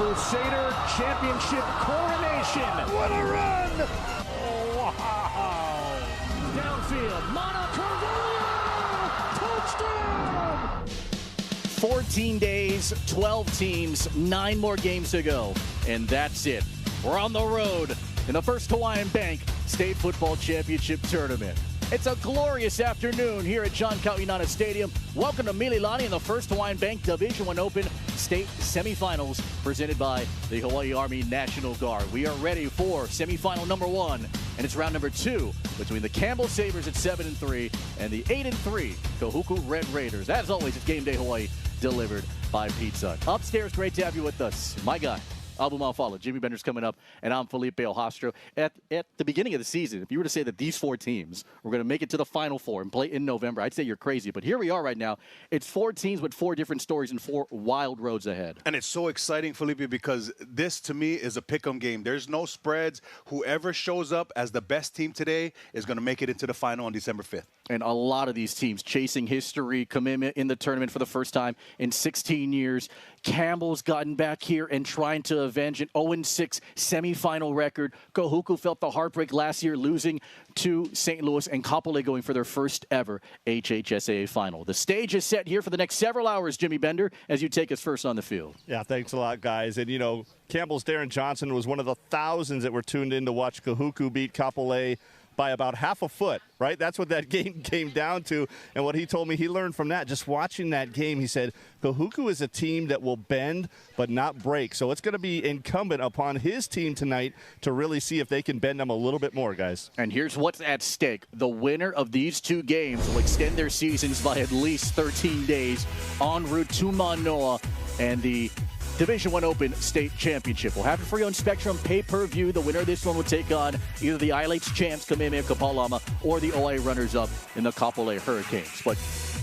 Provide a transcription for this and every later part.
Crusader Championship coronation. What a run! Oh, wow! Downfield, touchdown! 14 days, 12 teams, 9 more games to go, and that's it. We're on the road in the first Hawaiian Bank State Football Championship Tournament. It's a glorious afternoon here at John County United Stadium. Welcome to Mililani in the first Hawaiian Bank Division I Open State Semifinals presented by the Hawaii Army National Guard. We are ready for semifinal number 1, and it's round number 2 between the Campbell Sabres at 7-3 and the 8-3 Kahuku Red Raiders. As always, it's Game Day Hawaii delivered by Pizza. Upstairs, great to have you with us. My guy, Abu Malfala, Jimmy Bender's coming up, and I'm Felipe Ojastro. At the beginning of the season, if you were to say that these 4 teams were going to make it to the Final Four and play in November, I'd say you're crazy. But here we are right now. It's 4 teams with 4 different stories and 4 wild roads ahead. And it's so exciting, Felipe, because this, to me, is a pick-em game. There's no spreads. Whoever shows up as the best team today is going to make it into the final on December 5th. And a lot of these teams chasing history, commitment in the tournament for the first time in 16 years. Campbell's gotten back here and trying to avenge an 0-6 semifinal record. Kahuku felt the heartbreak last year, losing to St. Louis, and Kapolei going for their first ever HHSAA final. The stage is set here for the next several hours, Jimmy Bender, as you take us first on the field. Yeah, thanks a lot, guys. And, you know, Campbell's Darren Johnson was one of the thousands that were tuned in to watch Kahuku beat Kapolei by about half a foot, right? That's what that game came down to. And what he told me he learned from that, just watching that game, he said, Kahuku is a team that will bend but not break. So it's going to be incumbent upon his team tonight to really see if they can bend them a little bit more, guys. And here's what's at stake. The winner of these 2 games will extend their seasons by at least 13 days en route to Manoa and the Division I Open State Championship. We'll have it for you on Spectrum pay-per-view. The winner of this one will take on either the ILH champs, Kamehameha Kapalama, or the OA runners-up in the Kapolei Hurricanes. But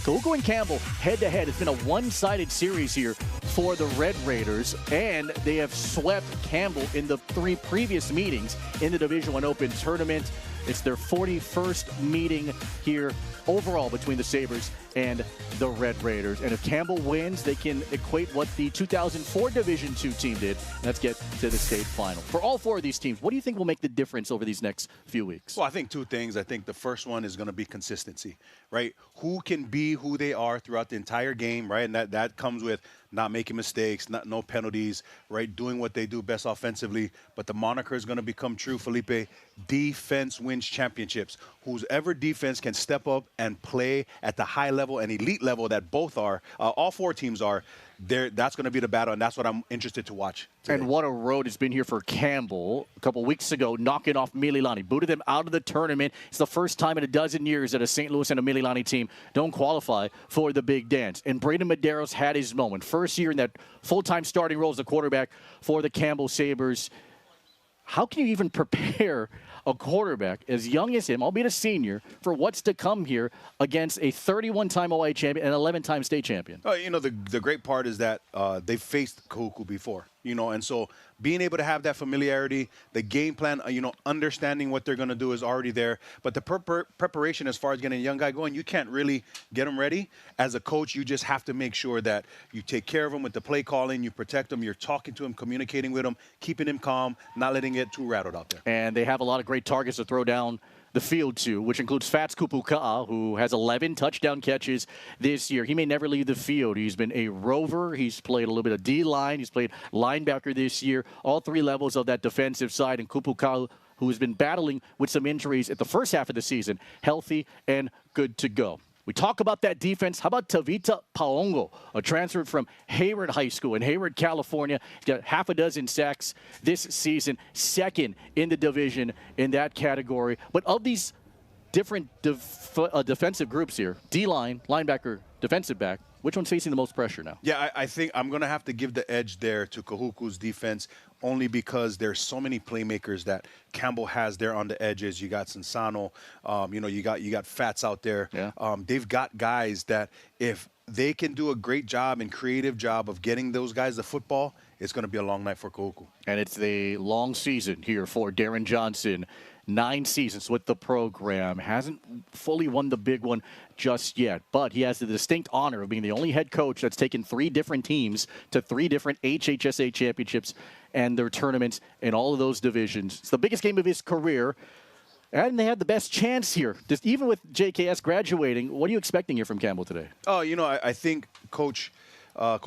Kahuku and Campbell head-to-head. It's been a one-sided series here for the Red Raiders, and they have swept Campbell in the 3 previous meetings in the Division I Open tournament. It's their 41st meeting here overall between the Sabres and the Red Raiders. And if Campbell wins, they can equate what the 2004 Division II team did. Let's get to the state final. For all 4 of these teams, what do you think will make the difference over these next few weeks? Well, I think 2 things. I think the first one is going to be consistency, right? Who can be who they are throughout the entire game, right? And that comes with not making mistakes, no penalties, right? Doing what they do best offensively. But the moniker is going to become true, Felipe. Defense wins championships. Whoever defense can step up and play at the high level and elite level that both are, all 4 teams are, that's going to be the battle, and that's what I'm interested to watch today. And what a road it's been here for Campbell. A couple weeks ago, knocking off Mililani, booted them out of the tournament. It's the first time in a dozen years that a St. Louis and a Mililani team don't qualify for the big dance. And Braden Medeiros had his moment. First year in that full-time starting role as the quarterback for the Campbell Sabres. How can you even prepare a quarterback as young as him, albeit a senior, for what's to come here against a 31-time Hawaii champion and 11-time state champion? You know, the great part is that they've faced Kahuku before, you know, and so being able to have that familiarity, the game plan, you know, understanding what they're going to do is already there. But the preparation as far as getting a young guy going, you can't really get him ready. As a coach, you just have to make sure that you take care of him with the play calling, you protect him, you're talking to him, communicating with him, keeping him calm, not letting him get too rattled out there. And they have a lot of great targets to throw down the field to, which includes Fats Kupuka'a, who has 11 touchdown catches this year. He may never leave the field. He's been a rover. He's played a little bit of D-line. He's played linebacker this year. All 3 levels of that defensive side. And Kupuka'a, who has been battling with some injuries at the first half of the season, healthy and good to go. We talk about that defense. How about Tavita Paongo, a transfer from Hayward High School in Hayward, California. He's got half a dozen sacks this season, 2nd in the division in that category. But of these different defensive groups here, D-line, linebacker, defensive back, which one's facing the most pressure now? Yeah, I think I'm going to have to give the edge there to Kahuku's defense only because there's so many playmakers that Campbell has there on the edges. You got Sansano, you know, you got Fats out there. Yeah. They've got guys that if they can do a great job and creative job of getting those guys the football, it's going to be a long night for Kahuku. And it's the long season here for Darren Johnson. 9 seasons with the program. Hasn't fully won the big one just yet, but he has the distinct honor of being the only head coach that's taken 3 different teams to 3 different HHSA championships and their tournaments in all of those divisions. It's the biggest game of his career, and they had the best chance here. Just even with JKS graduating, what are you expecting here from Campbell today? Oh, I think Coach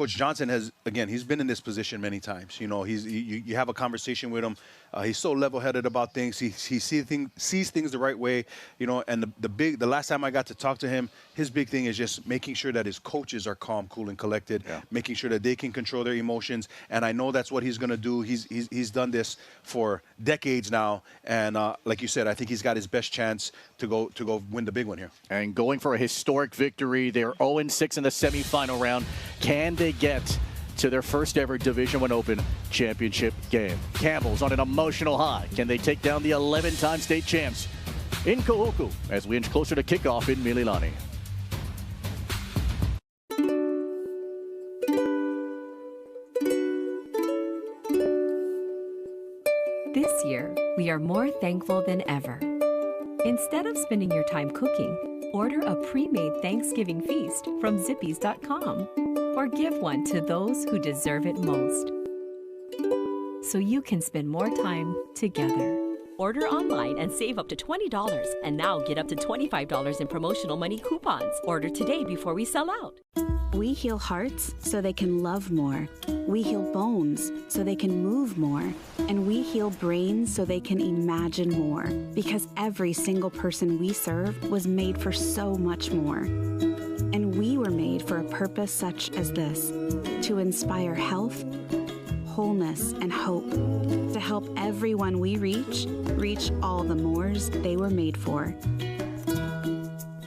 Johnson has, again, he's been in this position many times. You have a conversation with him. He's so level-headed about things. He sees things the right way. And the last time I got to talk to him, his big thing is just making sure that his coaches are calm, cool, and collected. Yeah. Making sure that they can control their emotions. And I know that's what he's going to do. He's done this for decades now. And like you said, I think he's got his best chance to go win the big one here. And going for a historic victory, they're 0-6 in the semifinal round. Can they get to their first ever Division I Open championship game? Campbell's on an emotional high. Can they take down the 11-time state champs in Kahuku as we inch closer to kickoff in Mililani? This year, we are more thankful than ever. Instead of spending your time cooking, order a pre-made Thanksgiving feast from Zippy's.com. Or give one to those who deserve it most, so you can spend more time together. Order online and save up to $20, and now get up to $25 in promotional money coupons. Order today before we sell out. We heal hearts so they can love more. We heal bones so they can move more. And we heal brains so they can imagine more. Because every single person we serve was made for so much more. And we were made for a purpose such as this, to inspire health, wholeness, and hope, to help everyone we reach all the mores they were made for.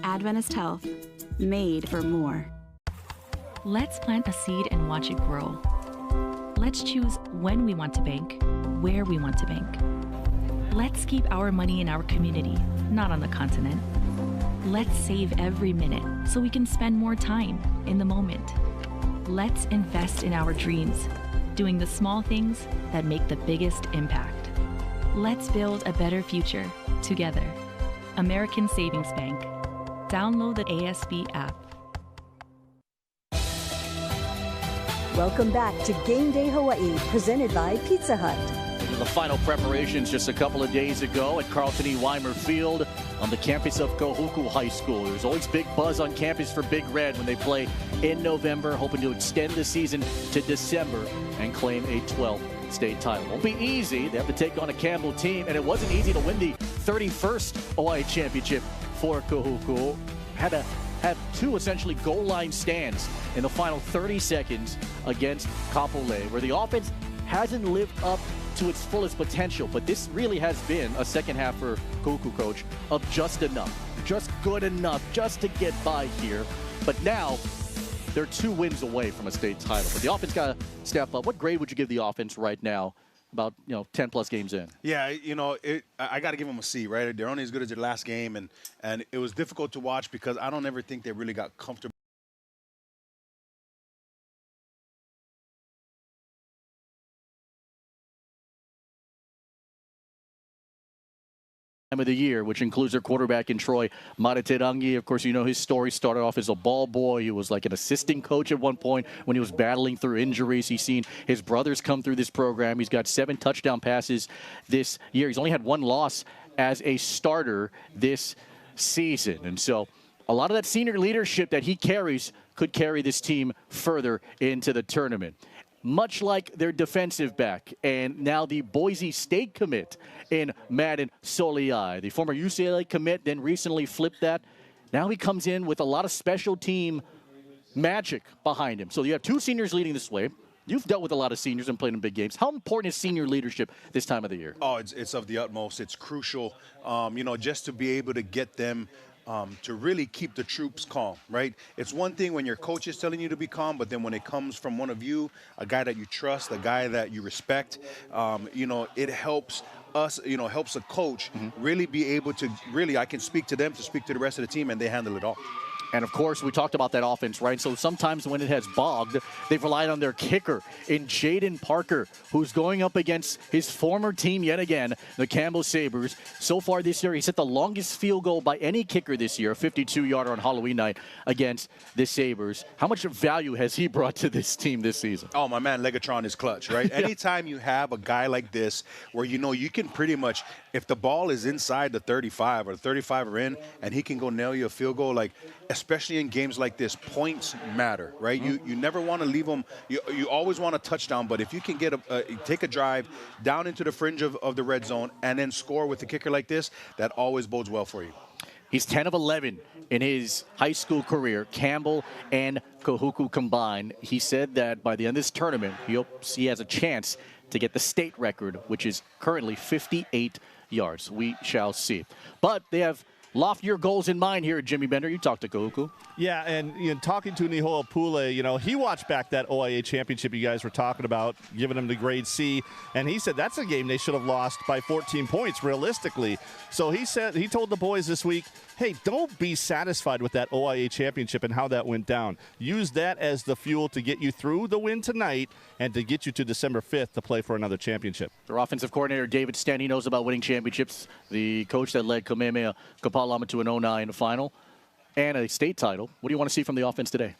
Adventist Health, made for more. Let's plant a seed and watch it grow. Let's choose when we want to bank, where we want to bank. Let's keep our money in our community, not on the continent. Let's save every minute so we can spend more time in the moment. Let's invest in our dreams, doing the small things that make the biggest impact. Let's build a better future together. American Savings Bank. Download the ASB app. Welcome back to Game Day Hawaii, presented by Pizza Hut. The final preparations just a couple of days ago at Carlton E. Weimer Field on the campus of Kahuku High School. There's always big buzz on campus for Big Red when they play in November, hoping to extend the season to December and claim a 12th state title. Won't be easy. They have to take on a Campbell team, and it wasn't easy to win the 31st Hawaii Championship for Kahuku. Had to have 2 essentially goal line stands in the final 30 seconds against Kapolei, where the offense hasn't lived up to its fullest potential, but this really has been a second half for Kahuku coach of just enough, just good enough, just to get by here. But now they're 2 wins away from a state title. But the offense got to step up. What grade would you give the offense right now, about 10 plus games in? Yeah, I got to give them a C, right? They're only as good as their last game, and it was difficult to watch because I don't ever think they really got comfortable. Of the year, which includes their quarterback in Troy Materangi. Of course, his story started off as a ball boy. He was like an assistant coach at one point when he was battling through injuries. He's seen his brothers come through this program. He's got 7 touchdown passes this year. He's only had 1 loss as a starter this season. And so a lot of that senior leadership that he carries could carry this team further into the tournament. Much like their defensive back, and now the Boise State commit in Madden Soliai. The former UCLA commit then recently flipped that. Now he comes in with a lot of special team magic behind him. So you have 2 seniors leading this way. You've dealt with a lot of seniors and played in big games. How important is senior leadership this time of the year? Oh, it's of the utmost. It's crucial, just to be able to get them to really keep the troops calm, right? It's one thing when your coach is telling you to be calm, but then when it comes from one of you, a guy that you trust, a guy that you respect, it helps us, helps a coach really be able to I can speak to them to speak to the rest of the team, and they handle it all. And, of course, we talked about that offense, right? So sometimes when it has bogged, they've relied on their kicker in Jaden Parker, who's going up against his former team yet again, the Campbell Sabres. So far this year, he's hit the longest field goal by any kicker this year, a 52-yarder on Halloween night against the Sabres. How much value has he brought to this team this season? Oh, my man, Legatron is clutch, right? Yeah. Anytime you have a guy like this where you know you can pretty much, if the ball is inside the 35 or the 35 are in, and he can go nail you a field goal, like, especially in games like this, points matter, right? You never want to leave them. You always want a touchdown, but if you can get take a drive down into the fringe of the red zone and then score with a kicker like this, that always bodes well for you. He's 10 of 11 in his high school career, Campbell and Kahuku combined. He said that by the end of this tournament, he hopes he has a chance to get the state record, which is currently 58 yards. We shall see. But they have loftier goals in mind here, Jimmy Bender. You talked to Kahuku. Yeah, and talking to Nihoa Pule, he watched back that OIA championship you guys were talking about, giving him the grade C, and he said that's a game they should have lost by 14 points realistically. So he told the boys this week, hey, don't be satisfied with that OIA championship and how that went down. Use that as the fuel to get you through the win tonight and to get you to December 5th to play for another championship. Their offensive coordinator, David Stan, he knows about winning championships. The coach that led Kamehameha Kapalama to an 09 final and a state title. What do you want to see from the offense today?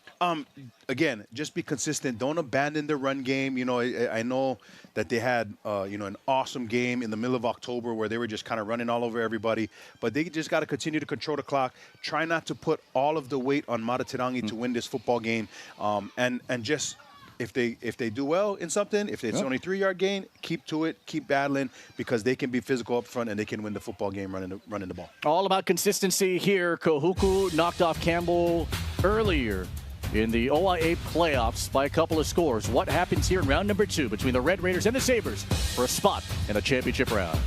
Again, just be consistent. Don't abandon the run game. I know that they had, an awesome game in the middle of October where they were just kind of running all over everybody. But they just got to continue to control the clock. Try not to put all of the weight on Maratirangi to win this football game. And just if they do well in something, if it's only 3-yard gain, keep to it, keep battling, because they can be physical up front and they can win the football game running the ball. All about consistency here. Kahuku knocked off Campbell earlier in the OIA playoffs by a couple of scores. What happens here in round number 2 between the Red Raiders and the Sabres for a spot in the championship round?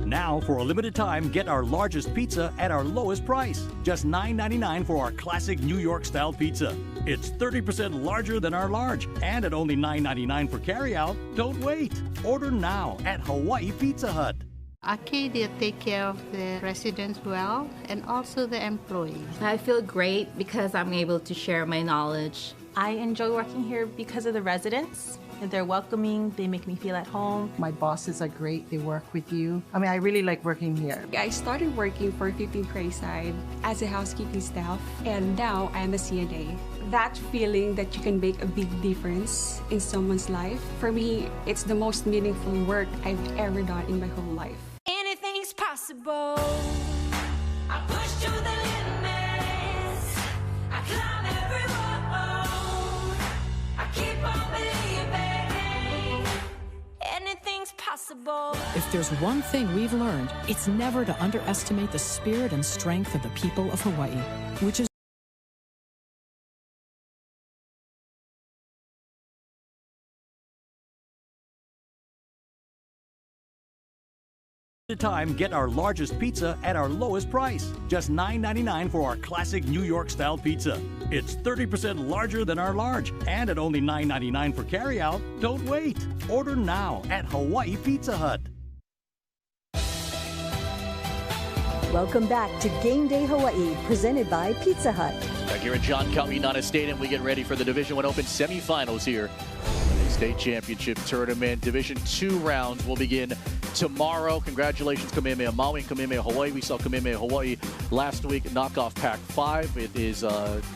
Now, for a limited time, get our largest pizza at our lowest price. Just $9.99 for our classic New York-style pizza. It's 30% larger than our large, and at only $9.99 for carryout. Don't wait. Order now at Hawaii Pizza Hut. Arcadia take care of the residents well, and also the employees. I feel great because I'm able to share my knowledge. I enjoy working here because of the residents. They're welcoming, they make me feel at home. My bosses are great, they work with you. I really like working here. I started working for 15th Crayside as a housekeeping staff, and now I'm a CNA. That feeling that you can make a big difference in someone's life, for me, it's the most meaningful work I've ever done in my whole life. Anything's possible. I push to the limits. I climb every wall. I keep on believing. Anything's possible. If there's one thing we've learned, it's never to underestimate the spirit and strength of the people of Hawaii, which is Time, get our largest pizza at our lowest price. Just $9.99 for our classic New York-style pizza. It's 30% larger than our large, and at only $9.99 for carryout. Don't wait. Order now at Hawaii Pizza Hut. Welcome back to Game Day Hawaii, presented by Pizza Hut. Back here at John Kaminana Stadium, we get ready for the Division I Open semifinals here. The state championship tournament. Division II rounds will begin tomorrow. Congratulations, Kamehameha Maui and Kamehameha Hawaii. We saw Kamehameha Hawaii last week knock off Pac-5. It is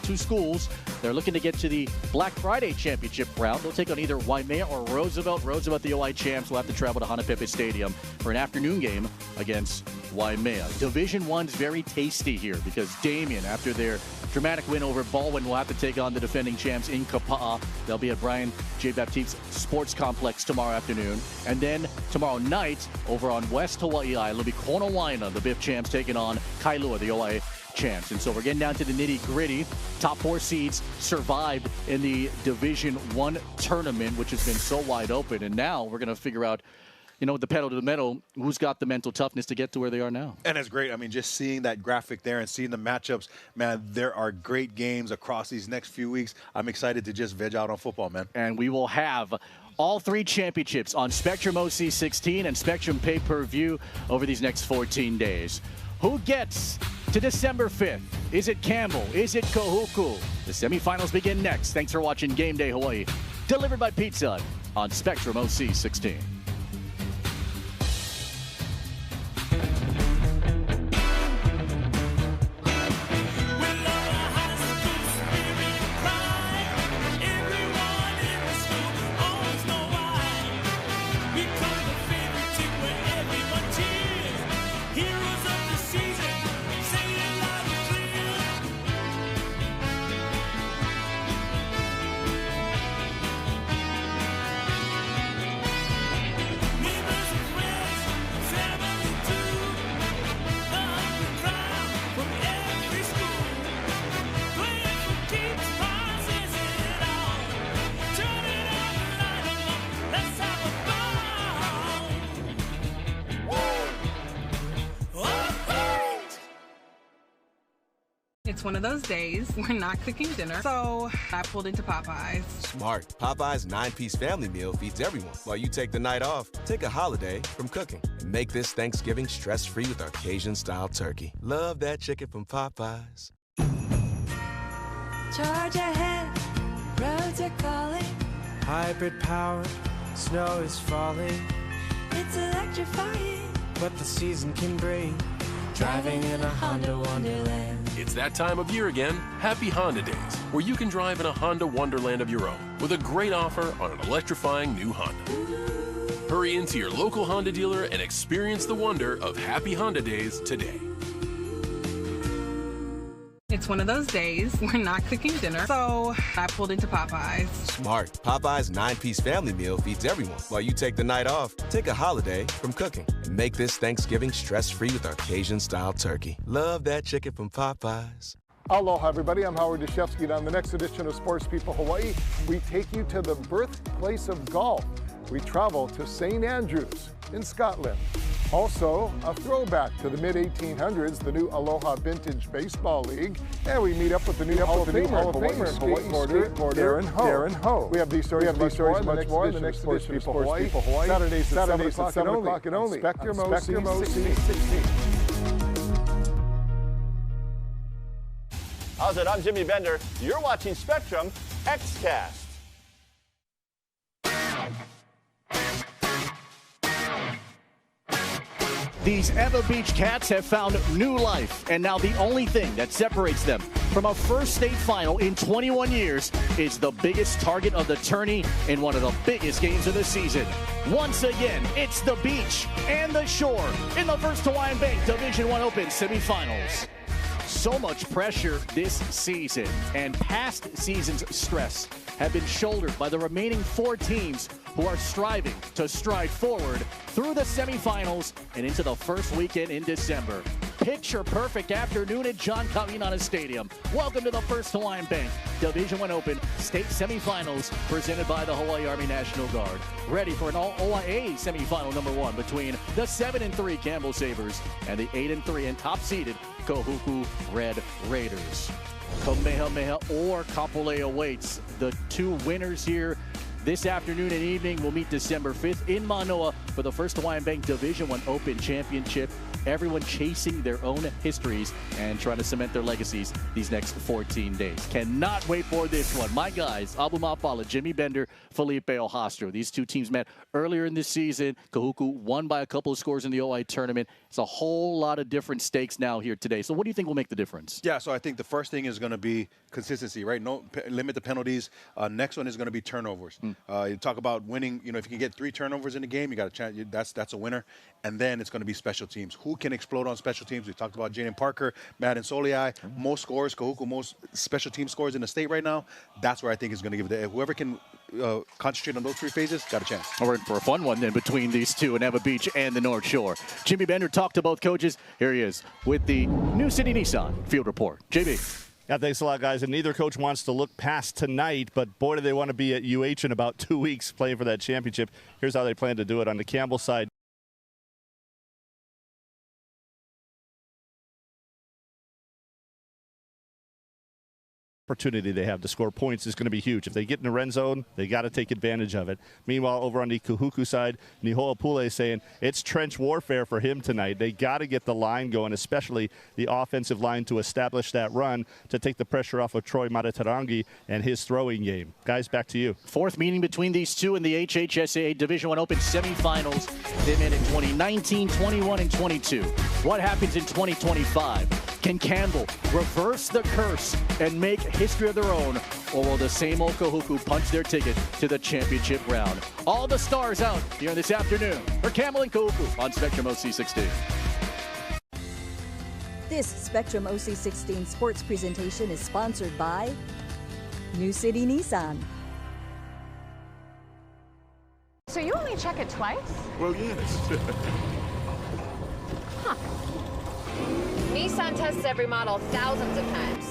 2 schools. They're looking to get to the Black Friday championship round. They'll take on either Waimea or Roosevelt. Roosevelt, the OI champs, will have to travel to Hanapepe Stadium for an afternoon game against Waimea. Division I's very tasty here because Damien, after their dramatic win over Baldwin, will have to take on the defending champs in Kapa'a. They'll be at Brian J. Baptiste Sports Complex tomorrow afternoon. And then tomorrow night, over on West Hawaii Island, it'll be Konawaina, the BIF champs, taking on Kailua, the OI champs. And so we're getting down to the nitty-gritty. Top 4 seeds survived in the Division I tournament, which has been so wide open. And now we're going to figure out, the pedal to the metal, who's got the mental toughness to get to where they are now. And it's great. Just seeing that graphic there and seeing the matchups, man, there are great games across these next few weeks. I'm excited to just veg out on football, man. And we will have all 3 championships on Spectrum OC16 and Spectrum pay-per-view over these next 14 days. Who gets to December 5th. Is it Campbell? Is it Kahuku? The semifinals begin next. Thanks for watching Game Day Hawaii, delivered by Pizza Hut on Spectrum OC 16. It's one of those days we're not cooking dinner, so I pulled into Popeyes. Smart. Popeyes 9-piece family meal feeds everyone. While you take the night off, take a holiday from cooking. And make this Thanksgiving stress-free with our Cajun-style turkey. Love that chicken from Popeyes. Charge ahead, roads are calling. Hybrid power, snow is falling. It's electrifying. What the season can bring. Driving in a Honda Wonderland. It's that time of year again. Happy Honda Days, where you can drive in a Honda Wonderland of your own with a great offer on an electrifying new Honda. Hurry into your local Honda dealer and experience the wonder of Happy Honda Days today. It's one of those days we're not cooking dinner, so I pulled into Popeyes. Smart. Popeyes 9-piece family meal feeds everyone. While you take the night off, take a holiday from cooking. And make this Thanksgiving stress-free with our Cajun-style turkey. Love that chicken from Popeyes. Aloha, everybody. I'm Howard Deshevsky, and on the next edition of Sports People Hawaii, we take you to the birthplace of golf. We travel to St. Andrews in Scotland. Also, a throwback to the mid-1800s, the new Aloha Vintage Baseball League. And we meet up with the new Hall of Famer and Hawaii skateboarder Darren Ho. We have these stories and much more in the next edition of Sports People Hawaii. Saturdays at 7 o'clock and only. Spectrum OC 16. How's it? I'm Jimmy Bender. You're watching Spectrum XCast. These Ewa Beach Cats have found new life, and now the only thing that separates them from a first state final in 21 years is the biggest target of the tourney in one of the biggest games of the season. Once again, it's the beach and the shore in the first Hawaiian Bank Division I Open semifinals. So much pressure this season, and past season's stress have been shouldered by the remaining 4 teams who are striving to stride forward through the semifinals and into the first weekend in December. Picture perfect afternoon at John Kahuku Stadium. Welcome to the first Hawaiian Bank Division I Open State Semifinals presented by the Hawaii Army National Guard. Ready for an all-OIA semifinal number 1 between the 7-3 Campbell Sabres and the 8-3 and top-seeded Kahuku Red Raiders. Kamehameha or Kapolei awaits. The 2 winners here this afternoon and evening will meet December 5th in Manoa for the first Hawaiian Bank Division I Open Championship. Everyone chasing their own histories and trying to cement their legacies these next 14 days. Cannot wait for this one. My guys, Abu Mafala, Jimmy Bender, Felipe Ohastro. These 2 teams met earlier in this season. Kahuku won by a couple of scores in the OI tournament. It's a whole lot of different stakes now here today. So what do you think will make the difference? Yeah, so I think the first thing is going to be consistency, right? Limit the penalties. Next one is going to be turnovers. You talk about winning, if you can get 3 turnovers in the game, you got a chance. That's a winner. And then it's going to be special teams. Who can explode on special teams? We talked about Jaden Parker, Madden Soliai, most scores, Kahuku, most special team scores in the state right now. That's where I think is going to give it. Whoever can concentrate on those 3 phases, got a chance. We're in for a fun one then between these 2 in Ewa Beach and the North Shore. Jimmy Bender talked to both coaches. Here he is with the New City Nissan Field Report. JB. Yeah, thanks a lot, guys. And neither coach wants to look past tonight, but boy, do they want to be at UH in about 2 weeks playing for that championship. Here's how they plan to do it on the Campbell side. opportunity they have to score points is going to be huge. If they get in the red zone, they got to take advantage of it. Meanwhile, over on the Kahuku side, Nihoapule is saying it's trench warfare for him tonight. They got to get the line going, especially the offensive line, to establish that run to take the pressure off of Troy Maratarangi and his throwing game. Guys, back to you. Fourth meeting between these two in the HHSAA Division I Open semifinals. They met in 2019, 21, and 22. What happens in 2025? Can Campbell reverse the curse and make history of their own, or will the same old Kahuku punch their ticket to the championship round? All the stars out here this afternoon for Campbell and Kahuku on Spectrum OC16. This Spectrum OC16 sports presentation is sponsored by New City Nissan. So you only check it twice? Well, yes. Huh. Nissan tests every model thousands of times.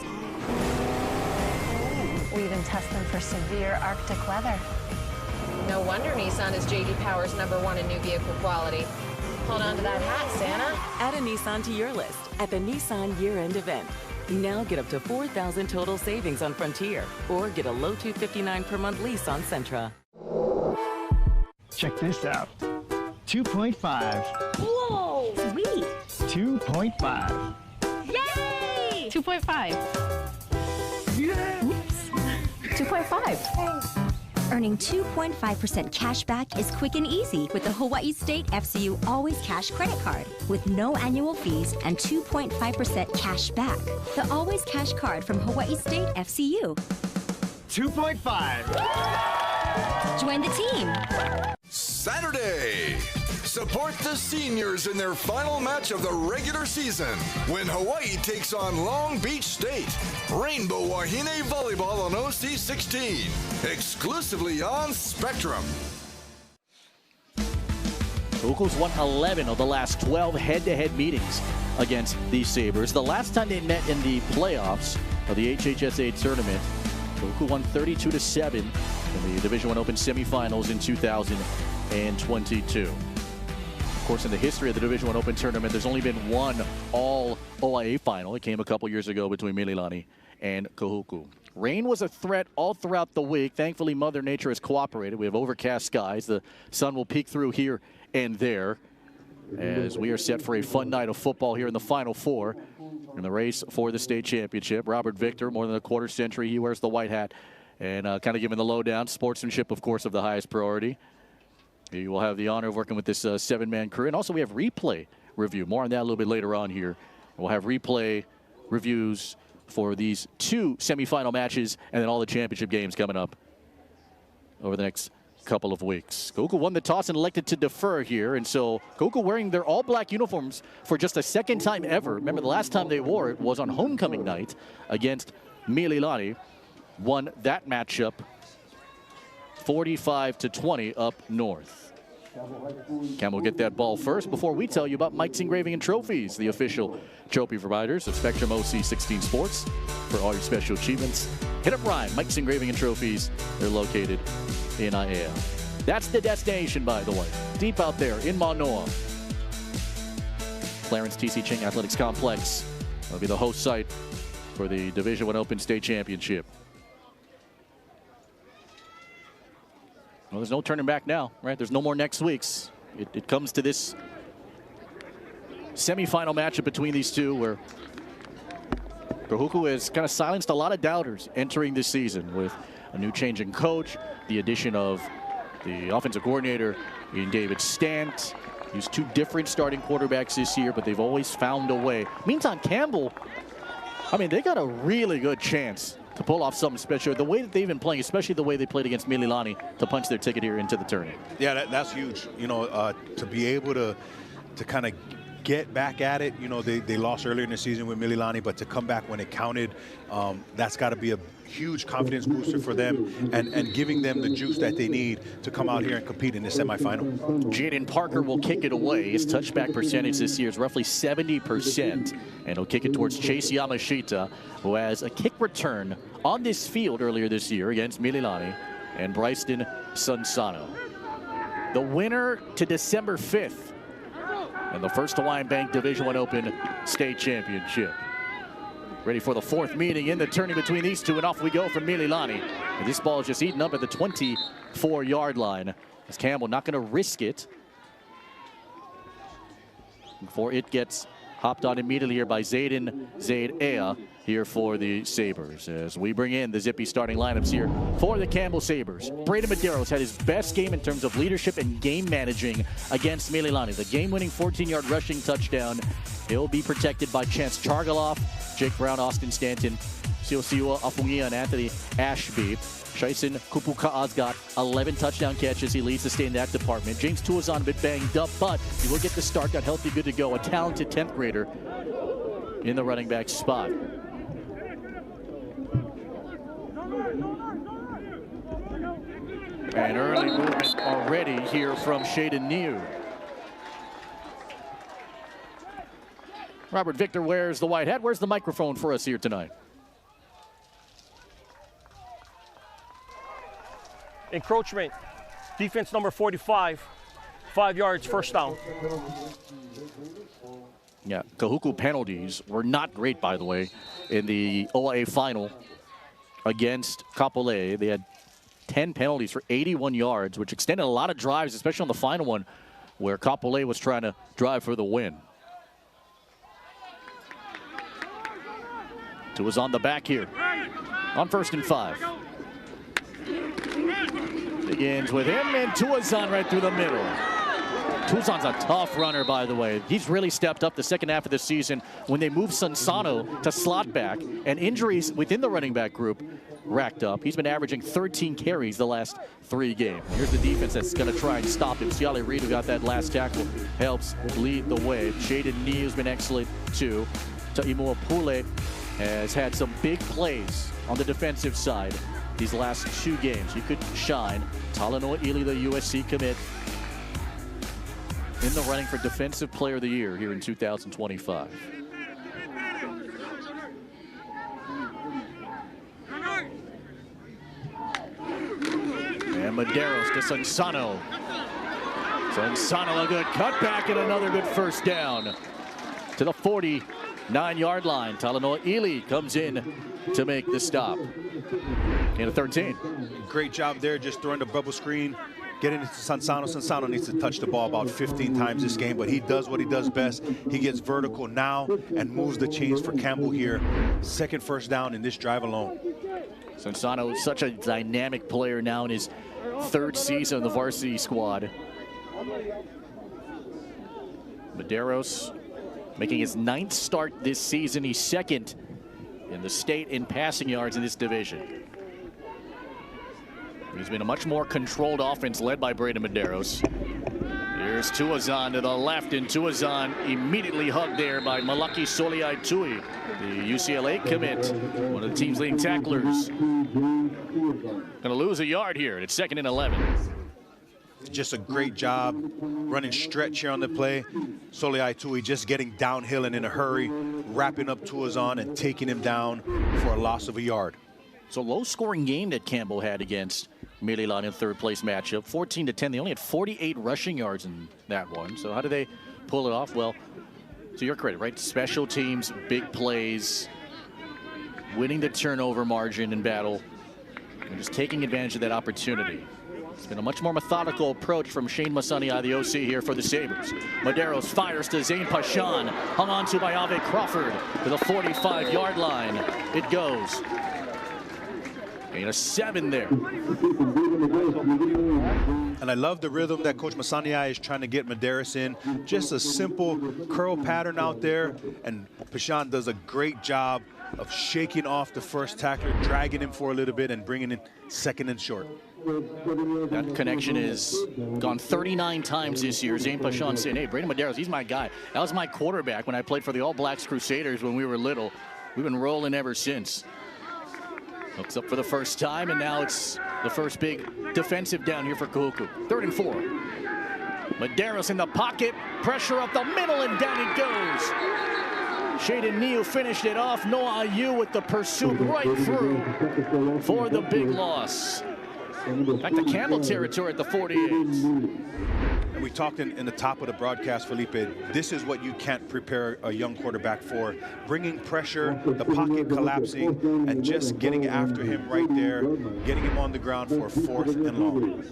We even test them for severe Arctic weather. No wonder Nissan is J.D. Power's #1 in new vehicle quality. Hold on to that hat, Santa. Add a Nissan to your list at the Nissan year-end event. Now get up to $4,000 total savings on Frontier, or get a low $259 per month lease on Sentra. Check this out. 2.5. Whoa! Sweet! 2.5. Yay! 2.5. Yeah! Oops. 2.5. Earning 2.5% cash back is quick and easy with the Hawaii State FCU Always Cash credit card with no annual fees and 2.5% cash back. The Always Cash card from Hawaii State FCU. 2.5. Join the team. Saturday. Support the seniors in their final match of the regular season when Hawaii takes on Long Beach State. Rainbow Wahine Volleyball on OC16. Exclusively on Spectrum. Kahuku's won 11 of the last 12 head-to-head meetings against the Sabres. The last time they met in the playoffs of the HHSA tournament, Kahuku won 32-7 in the Division I Open semifinals in 2022. Of course, in the history of the Division I Open tournament, there's only been one all-OIA final. It came a couple years ago between Mililani and Kahuku. Rain was a threat all throughout the week. Thankfully, Mother Nature has cooperated. We have overcast skies. The sun will peek through here and there as we are set for a fun night of football here in the Final Four in the race for the state championship. Robert Victor, more than a quarter century. He wears the white hat and kind of giving the lowdown. Sportsmanship, of course, of the highest priority. You will have the honor of working with this seven-man crew. And also we have replay review. More on that a little bit later on here. We'll have replay reviews for these two semifinal matches and then all the championship games coming up over the next couple of weeks. Kahuku won the toss and elected to defer here. And so Kahuku wearing their all-black uniforms for just a second time ever. Remember, the last time they wore it was on homecoming night against Mililani. Won that matchup 45-20 up north. Campbell will get that ball first before we tell you about Mike's Engraving and Trophies, the official trophy providers of Spectrum OC16 Sports. For all your special achievements, hit up Ryan, Mike's Engraving and Trophies. They're located in Aiea. That's the destination, by the way, deep out there in Manoa. Clarence T.C. Ching Athletics Complex will be the host site for the Division I Open State Championship. Well, there's no turning back now, right? There's no more next week's. It comes to this semifinal matchup between these two where Kahuku has kind of silenced a lot of doubters entering this season with a new change in coach, the addition of the offensive coordinator in David Stant. Used two different starting quarterbacks this year, but they've always found a way. Meantime, Campbell, I mean, they got a really good chance to pull off something special. The way that they've been playing, especially the way they played against Mililani to punch their ticket here into the tournament. Yeah, that's huge. You know, to be able to kind of get back at it. You know, they lost earlier in the season with Mililani, but to come back when it counted, that's got to be a huge confidence booster for them and giving them the juice that they need to come out here and compete in the semifinal. Jaden Parker will kick it away. His touchback percentage this year is roughly 70%, and he'll kick it towards Chase Yamashita, who has a kick return on this field earlier this year against Mililani and Bryson Sunsano. The winner to December 5th and the first Hawaiian Bank Division I Open State Championship. Ready for the fourth meeting in the turning between these two, and off we go from Mililani. And this ball is just eaten up at the 24-yard line. As Campbell not going to risk it before it gets hopped on immediately here by Zayden Zaid-Ea here for the Sabres. As we bring in the zippy starting lineups here for the Campbell Sabres. Braden Medeiros had his best game in terms of leadership and game managing against Mililani. The game-winning 14-yard rushing touchdown. He'll be protected by Chance Chargaloff, Jake Brown, Austin Stanton, Siosiua Afungia, and Anthony Ashby. Shaisen Kupuka'a's got 11 touchdown catches. He leads the state in that department. James Tuazon a bit banged up, but he will get the start. Got healthy, good to go. A talented 10th grader in the running back spot. And early movement already here from Shaden Niu. Robert Victor wears the white hat. Where's the microphone for us here tonight? Encroachment, defense number 45, 5 yards, first down. Yeah, Kahuku penalties were not great, by the way, in the OIA final against Kapolei. They had 10 penalties for 81 yards, which extended a lot of drives, especially on the final one, where Kapolei was trying to drive for the win. Tua's on the back here on 1st and 5. Begins with him, and Tuazon right through the middle. Tuazon's a tough runner, by the way. He's really stepped up the second half of the season when they moved Sansano to slot back, and injuries within the running back group racked up. He's been averaging 13 carries the last 3 games. Here's the defense that's going to try and stop him. Siale Reed, who got that last tackle, helps lead the way. Shaden Niu's been excellent, too. Taimua Pule has had some big plays on the defensive side these last 2 games. He could shine. Talanoa Ili, the USC commit, in the running for Defensive Player of the Year here in 2025. And Medeiros to Sansano. Sansano, a good cutback and another good first down to the 49-yard line. Talanoa Ili comes in to make the stop. In a 13. Great job there, just throwing the bubble screen, getting it to Sansano. Sansano needs to touch the ball about 15 times this game, but he does what he does best. He gets vertical now and moves the chains for Campbell here. Second first down in this drive alone. Sansano is such a dynamic player now in his 3rd season in the varsity squad. Medeiros making his 9th start this season. He's 2nd in the state in passing yards in this division. He's been a much more controlled offense led by Braden Medeiros. Here's Tuazon to the left, and Tuazon immediately hugged there by Malaki Soliai Tui, the UCLA commit, one of the team's leading tacklers. Going to lose a yard here. It's 2nd and 11. Just a great job running stretch here on the play. Soliai Tui just getting downhill and in a hurry, wrapping up Tuazon and taking him down for a loss of a yard. So low-scoring game that Campbell had against Mililani in 3rd place matchup, 14-10. They only had 48 rushing yards in that one. So how do they pull it off? Well, to your credit, right? Special teams, big plays, winning the turnover margin in battle, and just taking advantage of that opportunity. It's been a much more methodical approach from Shane Masania, the OC here for the Sabres. Medeiros fires to Zane Pashan, hung on to by Ave Crawford to the 45-yard line. It goes. And a 7 there. And I love the rhythm that Coach Masania is trying to get Medeiros in. Just a simple curl pattern out there, and Pashan does a great job of shaking off the first tackler, dragging him for a little bit, and bringing in 2nd and short. That connection is gone 39 times this year. Zane Pashan saying, hey, Braden Medeiros, he's my guy. That was my quarterback when I played for the All Blacks Crusaders when we were little. We've been rolling ever since. Hooks up for the first time, and now it's the first big defensive down here for Kahuku. 3rd and 4. Medeiros in the pocket, pressure up the middle, and down it goes. Shaden Niu finished it off. Noah Ayu with the pursuit right through for the big loss. Back to Campbell territory at the 48. And we talked in the top of the broadcast, Felipe, this is what you can't prepare a young quarterback for. Bringing pressure, the pocket collapsing, and just getting after him right there, getting him on the ground for 4th and long.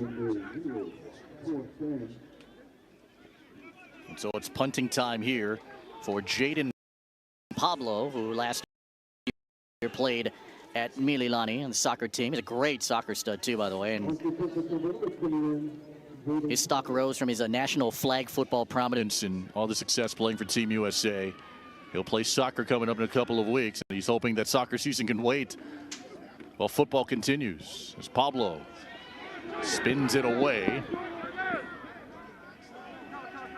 And so it's punting time here for Jaden Pablo, who last year played at Mililani on the soccer team. He's a great soccer stud too, by the way. And his stock rose from his national flag football prominence and all the success playing for Team USA. He'll play soccer coming up in a couple of weeks, and he's hoping that soccer season can wait while football continues. As Pablo spins it away.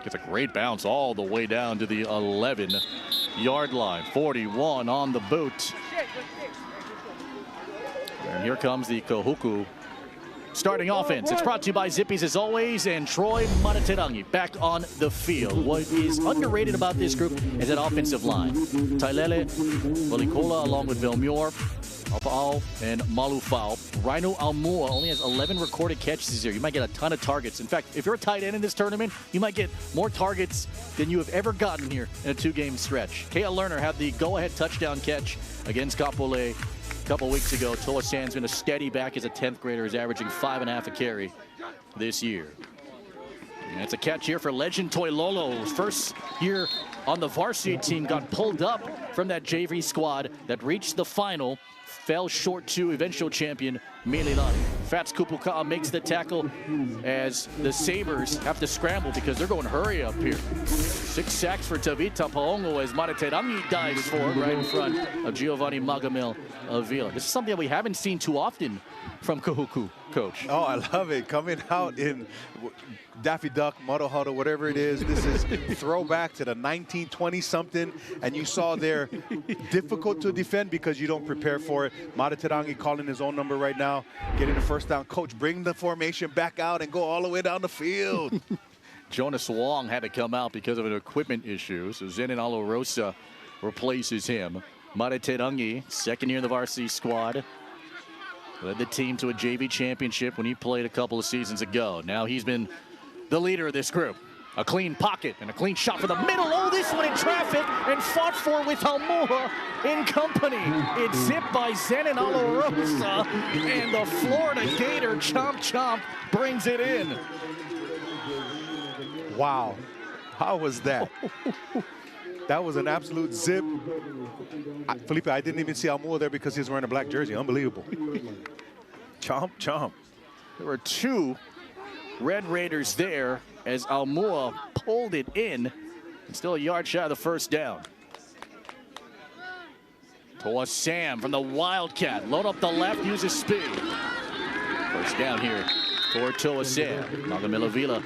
Gets a great bounce all the way down to the 11-yard line. 41 on the boot. And here comes the Kahuku starting offense. It's brought to you by Zippies as always, and Troy Manaterangi back on the field. What is underrated about this group is that offensive line. Tailele, Valikola, along with Vilmure, Alpa'al, and Malufao. Rhino Almua only has 11 recorded catches this year. You might get a ton of targets. In fact, if you're a tight end in this tournament, you might get more targets than you have ever gotten here in a 2-game stretch. Kale Lerner had the go-ahead touchdown catch against Campbell a couple weeks ago. Toa San's been a steady back as a 10th grader. Is averaging 5.5 a carry this year. And it's a catch here for legend Toilolo. His first year on the varsity team, got pulled up from that JV squad that reached the final. Fell short to eventual champion Mililani. Fats Kupuka'a makes the tackle as the Sabres have to scramble because they're going hurry up here. 6 sacks for Tavita Paongo as Manaterangi dives forward right in front of Giovanni Magamil Avila. This is something that we haven't seen too often from Kahuku, Coach. Oh, I love it. Coming out in Daffy Duck, Muddle Huddle, whatever it is. This is throwback to the 1920-something, and you saw there difficult to defend because you don't prepare for it. Manaterangi calling his own number right now, getting the first down. Coach, bring the formation back out and go all the way down the field. Jonas Wong had to come out because of an equipment issue, so Zenon Alorosa replaces him. Manaterangi, second year in the varsity squad, led the team to a JV championship when he played a couple of seasons ago. Now he's been the leader of this group. A clean pocket and a clean shot for the middle. Oh, this one in traffic and fought for with Almua in company. It's zipped by Zenon Alorosa, and the Florida Gator Chomp Chomp brings it in. Wow, how was that? That was an absolute zip. Felipe, I didn't even see Almua there because he's wearing a black jersey. Unbelievable. Chomp, chomp. There were 2 Red Raiders there as Almua pulled it in. And still a yard shy of the first down. Toa Sam from the Wildcat. Load up the left, uses speed. First down here for Toa Sam. Magamil Avila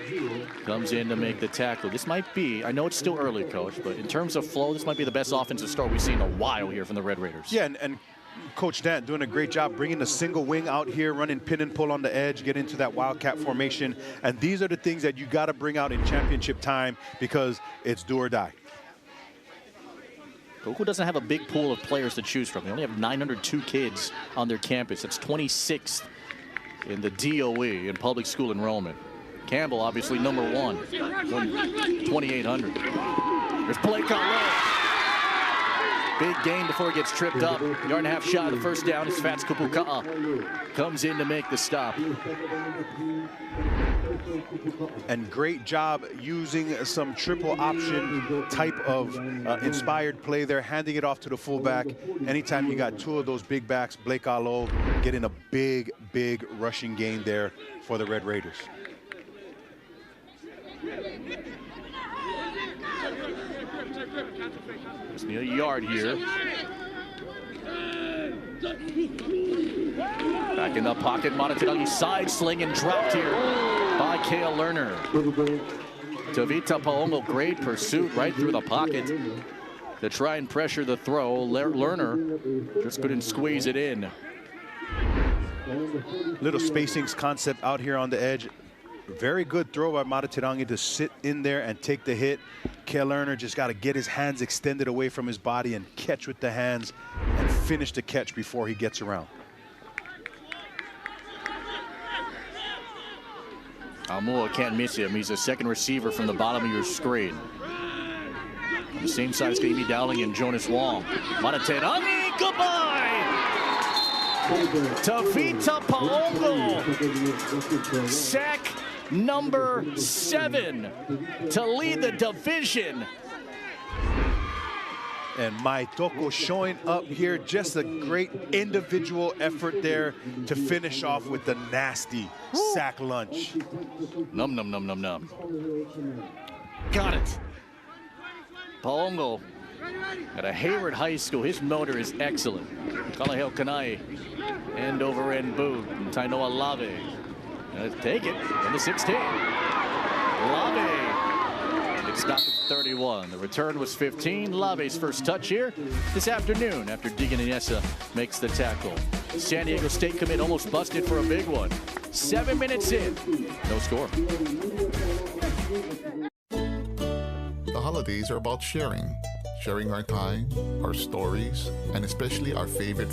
comes in to make the tackle. This might be, I know it's still early, Coach, but in terms of flow, this might be the best offensive start we've seen in a while here from the Red Raiders. Yeah, and Coach Dant doing a great job bringing the single wing out here, running pin and pull on the edge, get into that Wildcat formation. And these are the things that you got to bring out in championship time because it's do or die. Kahuku doesn't have a big pool of players to choose from. They only have 902 kids on their campus. That's 26th in the DOE in public school enrollment. Campbell, obviously, number 1, 2,800. There's Blake Allen. Big gain before he gets tripped up. Yard and a half shot of the first down as Fats Kupuka'a comes in to make the stop. And great job using some triple option type of inspired play there, handing it off to the fullback. Anytime you got 2 of those big backs, Blake Alo getting a big, big rushing gain there for the Red Raiders. Just need a yard here. Back in the pocket, Manaterangi side sling and dropped here by Kale Lerner. Tavita Paongo, great pursuit right through the pocket to try and pressure the throw. Lerner just couldn't squeeze it in. Little spacings concept out here on the edge. Very good throw by Manaterangi to sit in there and take the hit. Kale Lerner just got to get his hands extended away from his body and catch with the hands and finish the catch before he gets around. Almua can't miss him. He's a second receiver from the bottom of your screen. On the same side as Amy Dowling and Jonas Wong. Manatenangi, goodbye! Tavita Paongo. Sack number 7 to lead the division. And Maitoko showing up here, just a great individual effort there to finish off with the nasty sack lunch. Num, num, num, num, num. Got it. Paongo at a Hayward High School. His motor is excellent. Kalaheo Kanai, end over end boot. And Tainoa Lave. Take it in the 16. Lave. It stopped at 31. The return was 15. Lave's first touch here this afternoon after Deegan Inessa makes the tackle. San Diego State commit almost busted for a big one. 7 minutes in. No score. The holidays are about sharing. Sharing our time, our stories, and especially our favorite